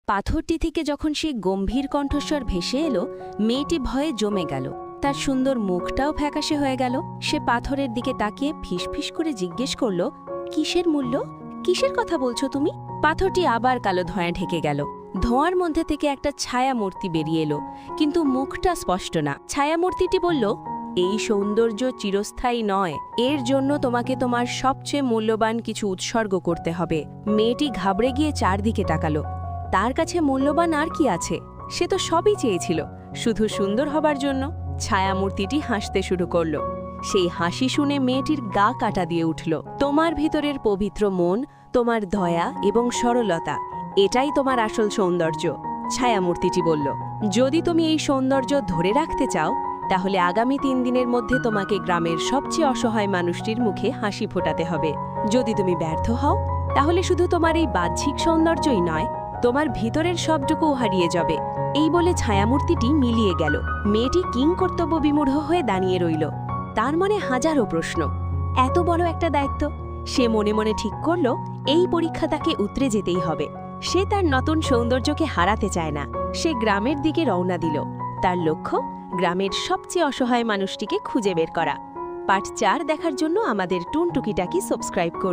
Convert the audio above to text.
পাথরটি থেকে যখন সেই গম্ভীর কণ্ঠস্বর ভেসে এলো, মেয়েটি ভয়ে জমে গেল। তার সুন্দর মুখটাও ফ্যাকাশে হয়ে গেল। সে পাথরের দিকে তাকিয়ে ফিসফিস করে জিজ্ঞেস করল, কিসের মূল্য? কিসের কথা বলছো তুমি? পাথরটি আবার কালো ধোঁয়ায় ঢেকে গেল। ধোঁয়ার মধ্যে থেকে একটা ছায়ামূর্তি বেরিয়ে এলো, কিন্তু মুখটা স্পষ্ট না। ছায়ামূর্তিটি বলল, এই সৌন্দর্য চিরস্থায়ী নয়, এর জন্য তোমাকে তোমার সবচেয়ে মূল্যবান কিছু উৎসর্গ করতে হবে। মেয়েটি ঘাবড়ে গিয়ে চারদিকে তাকালো। তার কাছে মূল্যবান আর কি আছে? সে তো সবই চেয়েছিল, শুধু সুন্দর হবার জন্য। ছায়ামূর্তিটি হাসতে শুরু করল। সেই হাসি শুনে মেয়েটির গা কাটা দিয়ে উঠল। তোমার ভিতরের পবিত্র মন, তোমার দয়া এবং সরলতা, এটাই তোমার আসল সৌন্দর্য, ছায়ামূর্তিটি বলল। যদি তুমি এই সৌন্দর্য ধরে রাখতে চাও, তাহলে আগামী 3 দিনের মধ্যে তোমাকে গ্রামের সবচেয়ে অসহায় মানুষটির মুখে হাসি ফোটাতে হবে। যদি তুমি ব্যর্থ হও, তাহলে শুধু তোমার এই বাহ্যিক সৌন্দর্যই নয়, তোমার ভিতরের সবটুকু হারিয়ে যাবে। এই বলে ছায়ামূর্তিটি মিলিয়ে গেল। মেয়েটি কিংকর্তব্য বিমূঢ় হয়ে দাঁড়িয়ে রইল। তার মনে হাজারো প্রশ্ন। এত বড় একটা দায়িত্ব। সে মনে মনে ঠিক করল, এই পরীক্ষা তাকে উতরে যেতেই হবে। সে তার নতুন সৌন্দর্যকে হারাতে চায় না। সে গ্রামের দিকে রওনা দিল। তার লক্ষ্য, গ্রামের সবচেয়ে অসহায় মানুষটিকে খুঁজে বের করা। পার্ট 4 দেখার জন্য আমাদের টুনটুকিটাকে সাবস্ক্রাইব করুন।